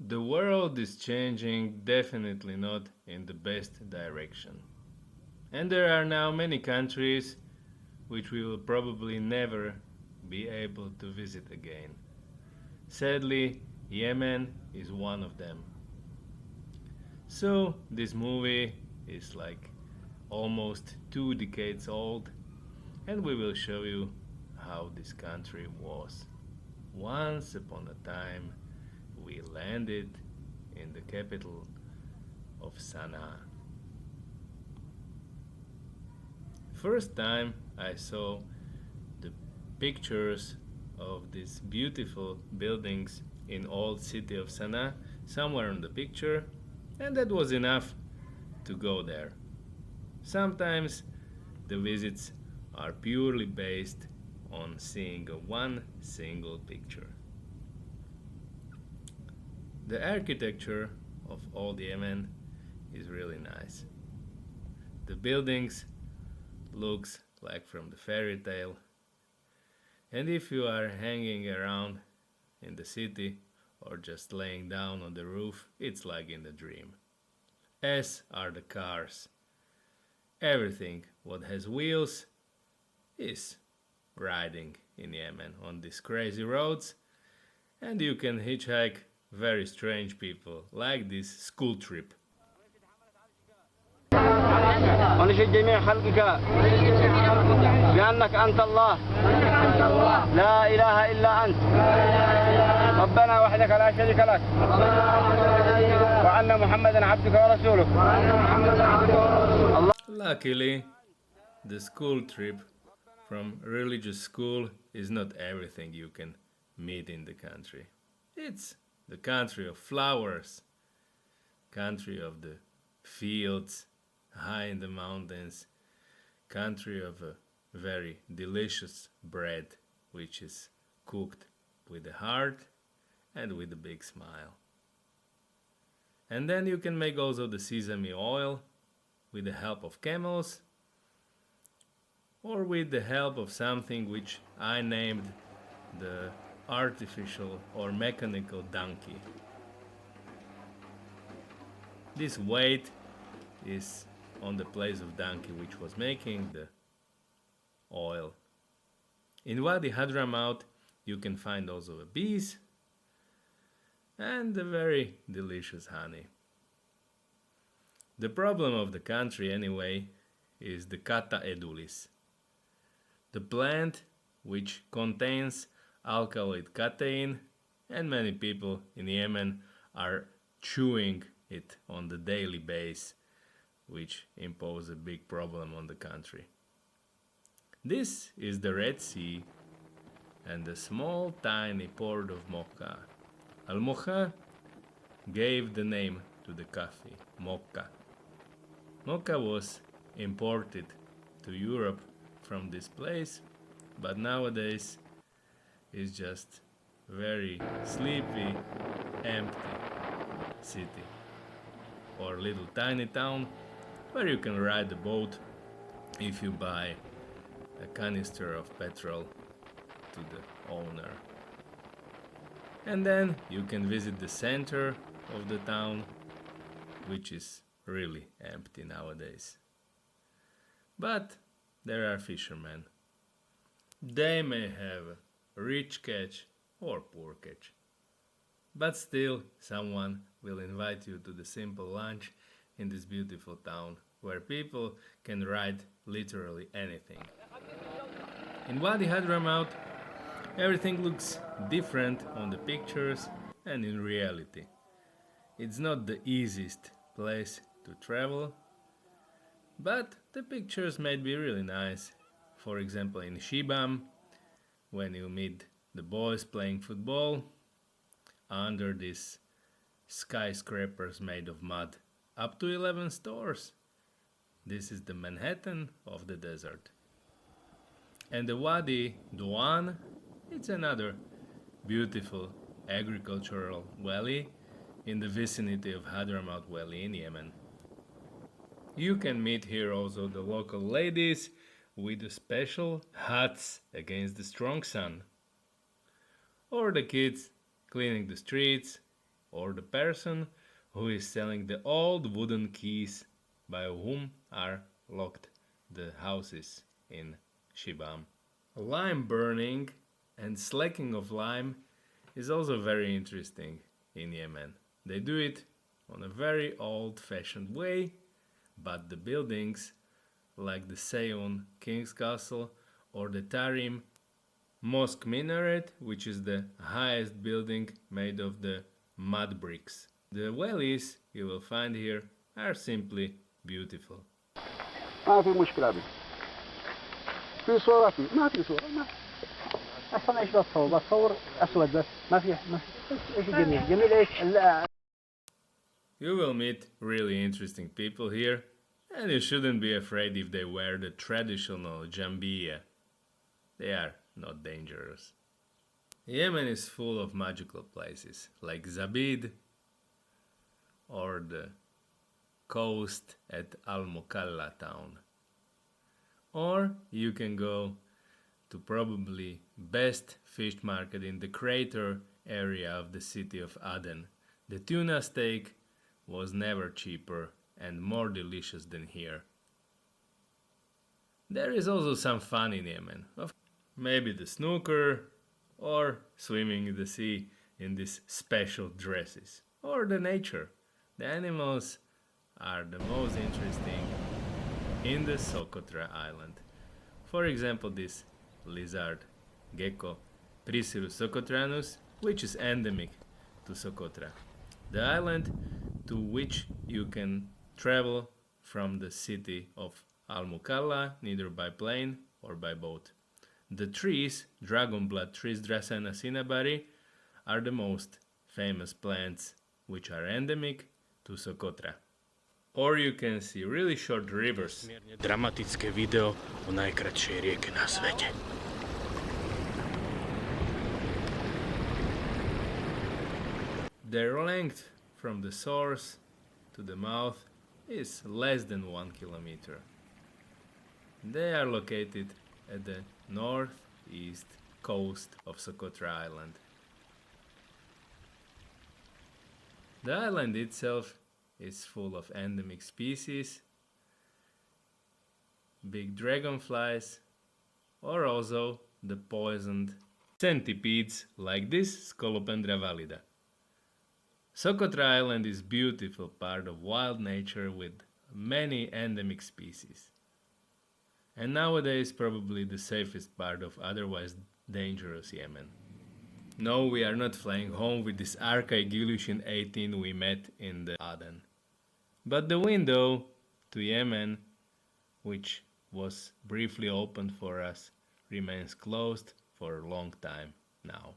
The world is changing, definitely not in the best direction. And there are now many countries which we will probably never be able to visit again. Sadly, Yemen is one of them. So, this movie is like almost 2 decades old, and we will show you how this country was. Once upon a time, we landed in the capital of Sana'a. First time I saw the pictures of these beautiful buildings in old city of Sana'a somewhere in the picture, and that was enough to go there. Sometimes the visits are purely based on seeing one single picture. The architecture of old Yemen is really nice. The buildings looks like from the fairy tale, and if you are hanging around in the city or just laying down on the roof, it's like in the dream. As are the cars. Everything what has wheels is riding in Yemen on these crazy roads, and you can hitchhike very strange people like this school trip. ونشهد جميع خلقك بأنك أنت الله لا إله إلا أنت ربنا وحدك لا شريك لك وأن محمدا عبدك ورسولك. Luckily, the school trip from religious school is not everything you can meet in the country. It's the country of flowers, country of the fields high in the mountains, country of a very delicious bread which is cooked with a heart and with a big smile. And then you can make also the sesame oil with the help of camels or with the help of something which I named the artificial or mechanical donkey. This weight is on the place of donkey which was making the oil. In Wadi Hadramaut you can find also bees and a very delicious honey. The problem of the country anyway is the Kata edulis, the plant which contains alkaloid catein, and many people in Yemen are chewing it on the daily basis, which impose a big problem on the country. This is the Red Sea and the small tiny port of Mocha. Al-Mocha gave the name to the coffee, Mocha. Mocha was imported to Europe from this place, but nowadays is just very sleepy, empty city or little tiny town where you can ride the boat if you buy a canister of petrol to the owner. And then you can visit the center of the town, which is really empty nowadays. But there are fishermen. They may have a rich catch or poor catch. But still, someone will invite you to the simple lunch in this beautiful town where people can ride literally anything. In Wadi Hadramaut, everything looks different on the pictures and in reality. It's not the easiest place to travel, but the pictures might be really nice. For example, in Shibam, when you meet the boys playing football under these skyscrapers made of mud, up to 11 stores. This is the Manhattan of the desert. And the Wadi Douan, it's another beautiful agricultural valley in the vicinity of Hadramaut Valley in Yemen. You can meet here also the local ladies with the special hats against the strong sun, or the kids cleaning the streets or the person who is selling the old wooden keys by whom are locked the houses in Shibam. Lime burning and slacking of lime is also very interesting in Yemen. They do it on a very old-fashioned way, but the buildings like the Seyon King's Castle or the Tarim Mosque Minaret, which is the highest building made of the mud bricks. The valleys you will find here are simply beautiful. ما في مشكلة بي. في صورة ما في صورة ما أصلا إيش بتصور أسود بس ما في إيش جميل إيش You will meet really interesting people here, and you shouldn't be afraid if they wear the traditional jambiya. They are not dangerous. Yemen is full of magical places like Zabid or the coast at Al-Mukalla town. Or you can go to probably best fish market in the crater area of the city of Aden. The tuna steak was never cheaper and more delicious than here. There is also some fun in Yemen. Maybe the snooker or swimming in the sea in these special dresses. Or the nature. The animals are the most interesting in the Socotra island. For example, this lizard gecko Priscirus socotranus, which is endemic to Socotra, the island to which you can travel from the city of Al-Mukalla, neither by plane or by boat. The trees, dragon blood trees Dracaena cinnamomum, are the most famous plants which are endemic to Socotra. Or you can see really short rivers. Dramatické video o najkratšej rieke na svete. Their length from the source to the mouth is less than 1 kilometer. They are located at the northeast coast of Socotra Island. The island itself is full of endemic species, big dragonflies, or also the poisoned centipedes like this Scolopendra valida. Socotra Island is a beautiful part of wild nature with many endemic species. And nowadays probably the safest part of otherwise dangerous Yemen. No, we are not flying home with this archaic Ilyushin 18 we met in the Aden. But the window to Yemen, which was briefly opened for us, remains closed for a long time now.